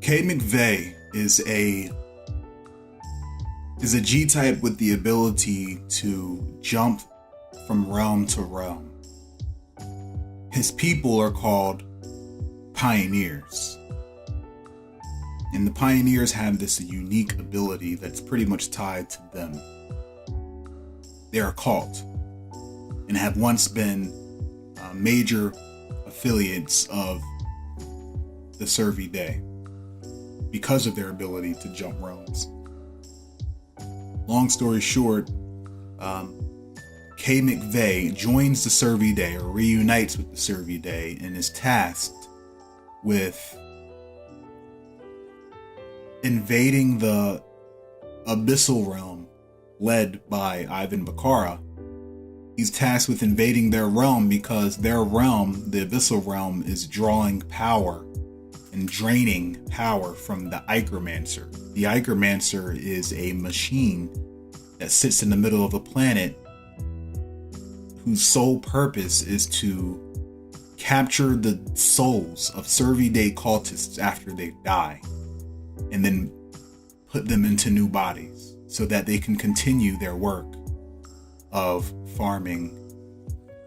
K. McVeigh is a G-type with the ability to jump from realm to realm. His people are called pioneers. And the pioneers have this unique ability that's pretty much tied to them. They're occult and have once been major affiliates of the Survey Day because of their ability to jump realms. Long story short, K. McVeigh joins the Survey Day or reunites with the Survey Day and is tasked with invading the abyssal realm led by Ivan Bakara. He's tasked with invading their realm because their realm, the abyssal realm, is drawing power and draining power from the Ichromancer. The Ichromancer is a machine that sits in the middle of a planet whose sole purpose is to capture the souls of Survey Day cultists after they die and then put them into new bodies so that they can continue their work of farming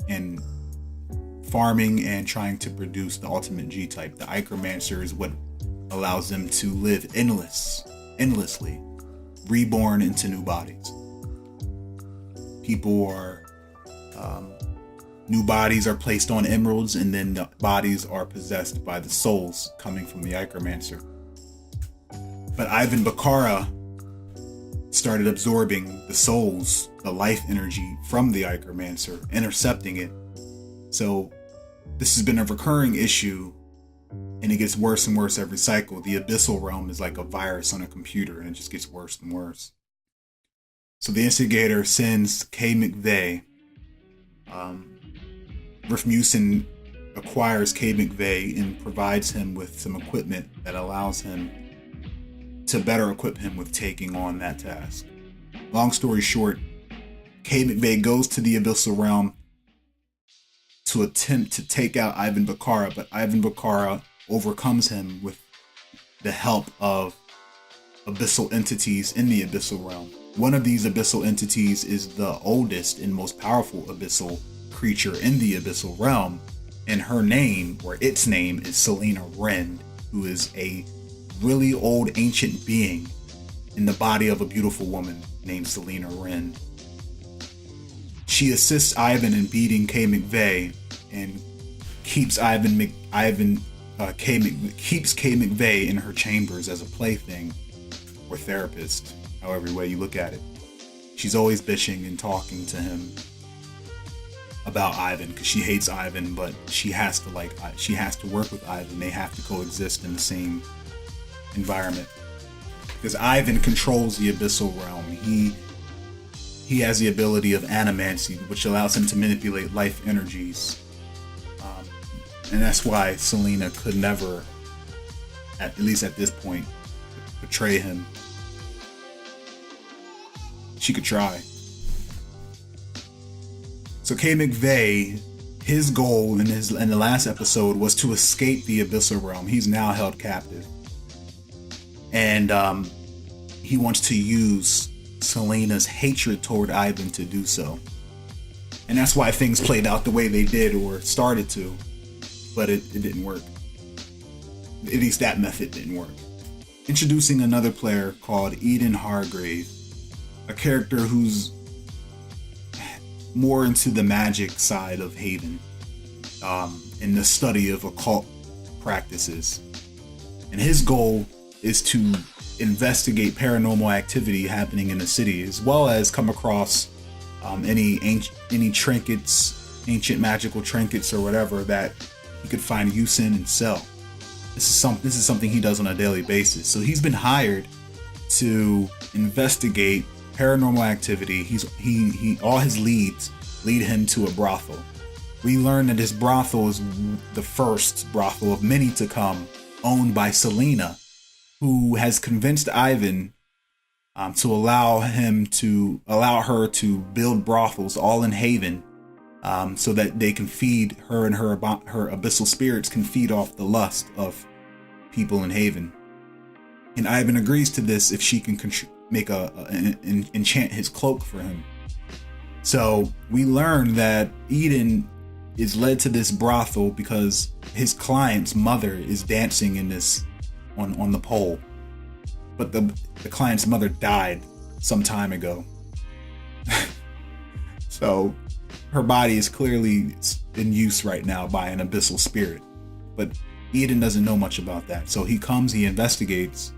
and trying to produce the ultimate G-type. The Ichromancer is what allows them to live endlessly, reborn into new bodies. New bodies are placed on emeralds, and then the bodies are possessed by the souls coming from the Ichromancer. But Ivan Bakara started absorbing the souls, the life energy from the Ichromancer, intercepting it. So this has been a recurring issue, and it gets worse and worse every cycle. The abyssal realm is like a virus on a computer, and it just gets worse and worse. So the instigator sends K. McVeigh. Rasmussen acquires K. McVeigh and provides him with some equipment that allows him to better equip him with taking on that task. Long story short, K. McVeigh goes to the abyssal realm to attempt to take out Ivan Bakara, but Ivan Bakara overcomes him with the help of abyssal entities in the abyssal realm. One of these abyssal entities is the oldest and most powerful abyssal creature in the abyssal realm, and her name, or its name, is Selena Wren, who is a really old ancient being in the body of a beautiful woman named Selena Wren. She assists Ivan in beating K. McVeigh and keeps K. McVeigh in her chambers as a plaything or therapist, however way you look at it. She's always bitching and talking to him about Ivan because she hates Ivan, but she has to work with Ivan. They have to coexist in the same environment because Ivan controls the abyssal realm. He has the ability of animancy, which allows him to manipulate life energies, and that's why Selena could never, at least at this point, betray him. She could try. So K. McVeigh, his goal in the last episode was to escape the abyssal realm. He's now held captive, and he wants to use Selena's hatred toward Ivan to do so. And that's why things played out the way they did, or started to, but it didn't work. At least that method didn't work. Introducing another player called Edin Hargrave, a character who's more into the magic side of Haven, in the study of occult practices. And his goal is to investigate paranormal activity happening in the city, as well as come across any trinkets, ancient magical trinkets or whatever that he could find use in and sell. This is something he does on a daily basis. So he's been hired to investigate paranormal activity. He all his leads lead him to a brothel. We learn that this brothel is the first brothel of many to come, owned by Selena, who has convinced Ivan to allow her to build brothels all in Haven, so that they can feed her, and her abyssal spirits can feed off the lust of people in Haven. And Ivan agrees to this if she can make enchant his cloak for him. So we learn that Edin is led to this brothel because his client's mother is dancing in this on the pole. But the client's mother died some time ago. So her body is clearly in use right now by an abyssal spirit. But Edin doesn't know much about that. So he comes, he investigates,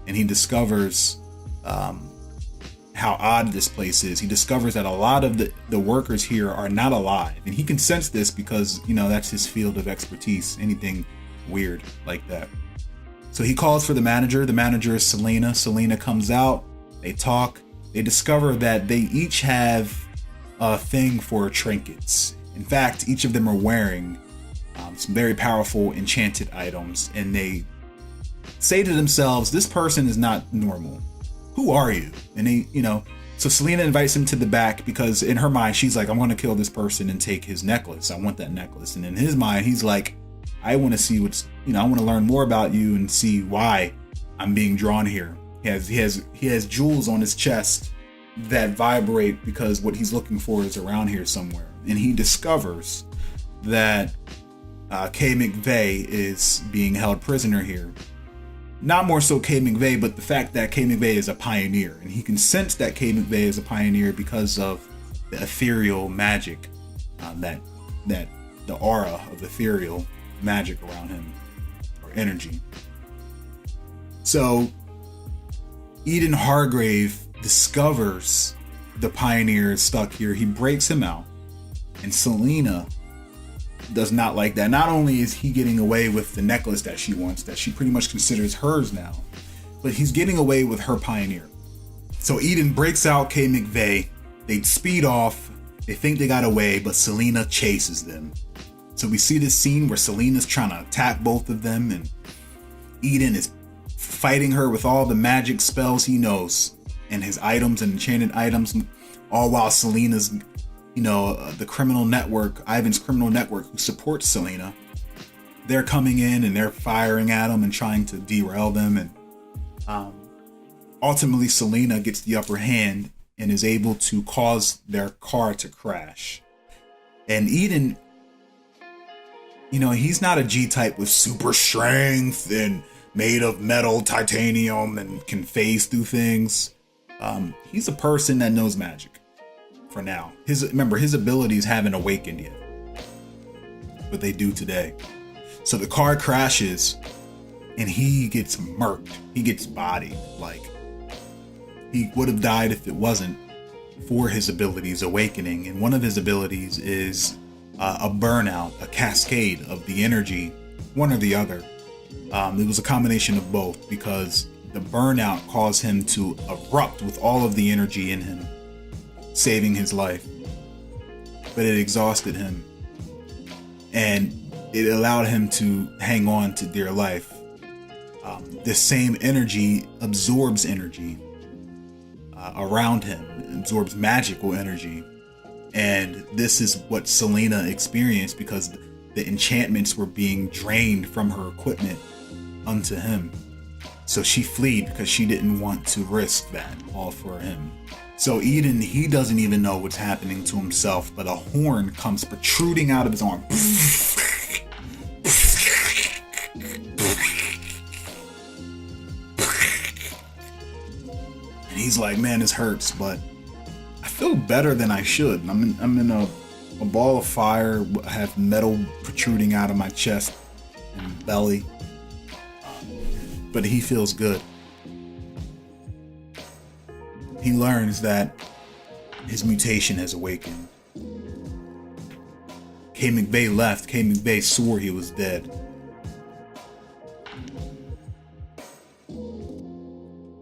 and he discovers how odd this place is. He discovers that a lot of the workers here are not alive. And he can sense this because, that's his field of expertise, anything weird like that. So he calls for the manager. The manager is Selena. Selena comes out, they talk, they discover that they each have a thing for trinkets. In fact, each of them are wearing some very powerful enchanted items, and they say to themselves, this person is not normal. Who are you? And they, so Selena invites him to the back because in her mind, she's like, I'm going to kill this person and take his necklace. I want that necklace. And in his mind, he's like, I want to see I want to learn more about you and see why I'm being drawn here. He has jewels on his chest that vibrate because what he's looking for is around here somewhere. And he discovers that Kay McVeigh is being held prisoner here. Not more so Kay McVeigh, but the fact that Kay McVeigh is a pioneer. And he can sense that Kay McVeigh is a pioneer because of the ethereal magic, that the aura of ethereal magic around him, or energy. So Edin Hargrave discovers the pioneer is stuck here. He breaks him out, and Selena does not like that. Not only is he getting away with the necklace that she wants, that she pretty much considers hers now, but he's getting away with her pioneer. So Edin breaks out Kay McVeigh. They speed off. They think they got away, but Selena chases them. So we see this scene where Selena's trying to attack both of them, and Edin is fighting her with all the magic spells he knows and his items and enchanted items, all while Selena's, the criminal network, Ivan's criminal network who supports Selena, they're coming in and they're firing at him and trying to derail them. And ultimately, Selena gets the upper hand and is able to cause their car to crash. And Edin, he's not a G-type with super strength and made of metal, titanium, and can phase through things. He's a person that knows magic. For now, his abilities haven't awakened yet, but they do today. So the car crashes, and he gets murked. He gets bodied. Like he would have died if it wasn't for his abilities awakening. And one of his abilities is a burnout, a cascade of the energy, one or the other. It was a combination of both because the burnout caused him to erupt with all of the energy in him, saving his life. But it exhausted him, and it allowed him to hang on to dear life. This same energy absorbs energy around him, absorbs magical energy. And this is what Selena experienced because the enchantments were being drained from her equipment unto him. So she fled because she didn't want to risk that all for him. So Edin, he doesn't even know what's happening to himself, but a horn comes protruding out of his arm. And he's like, man, this hurts, but I feel better than I should. I'm in a ball of fire. I have metal protruding out of my chest and belly. But he feels good. He learns that his mutation has awakened. Kay McVeigh left. Kay McVeigh swore he was dead.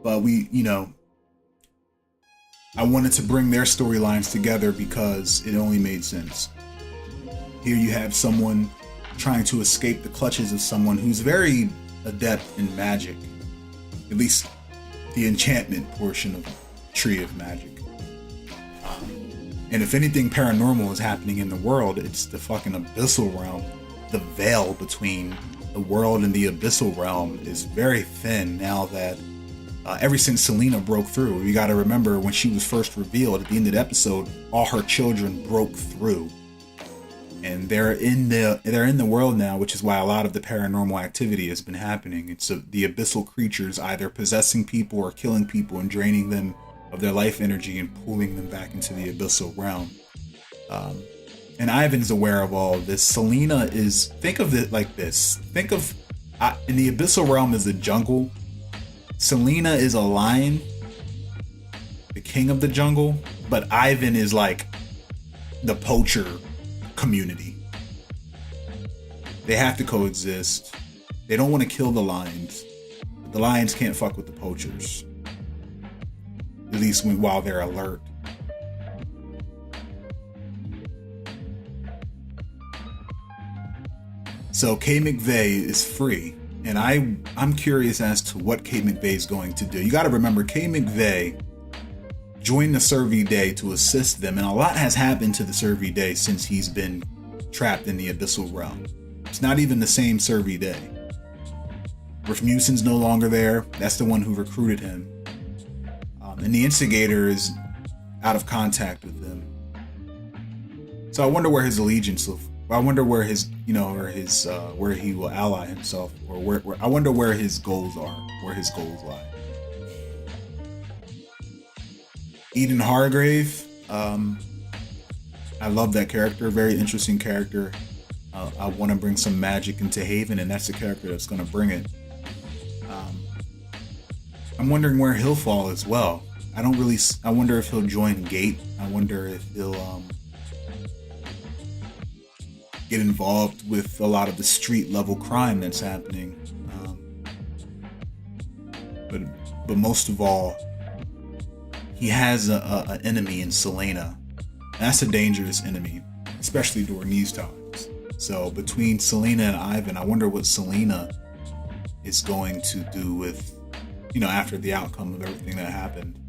But I wanted to bring their storylines together because it only made sense. Here you have someone trying to escape the clutches of someone who's very adept in magic. At least the enchantment portion of Tree of Magic. And if anything paranormal is happening in the world, it's the fucking abyssal realm, the veil between the world in the abyssal realm is very thin now that ever since Selena broke through. You got to remember when she was first revealed at the end of the episode, all her children broke through, and they're in the world now, which is why a lot of the paranormal activity has been happening. It's the abyssal creatures either possessing people or killing people and draining them of their life energy and pulling them back into the abyssal realm. And Ivan's aware of all of this. Selena is, think of it like this. Think of, in the abyssal realm is the jungle. Selena is a lion, the king of the jungle, but Ivan is like the poacher community. They have to coexist. They don't want to kill the lions, but the lions can't fuck with the poachers. At least while they're alert. So Kay McVeigh is free. And I'm curious as to what Kay McVeigh is going to do. You got to remember, Kay McVeigh joined the Survey Day to assist them, and a lot has happened to the Survey Day since he's been trapped in the abyssal realm. It's not even the same Survey Day. Rasmussen's no longer there. That's the one who recruited him. And the instigator is out of contact with them. So I wonder where his allegiance will. I wonder where his, where he will ally himself, or where I wonder where his goals are, where his goals lie. Eden Hargrave, I love that character, very interesting character. I want to bring some magic into Haven, and that's the character that's going to bring it. I'm wondering where he'll fall as well. I wonder if he'll join Gate. I wonder if he'll get involved with a lot of the street level crime that's happening. But most of all, he has an enemy in Selena. That's a dangerous enemy, especially during these times. So between Selena and Ivan, I wonder what Selena is going to do with, after the outcome of everything that happened.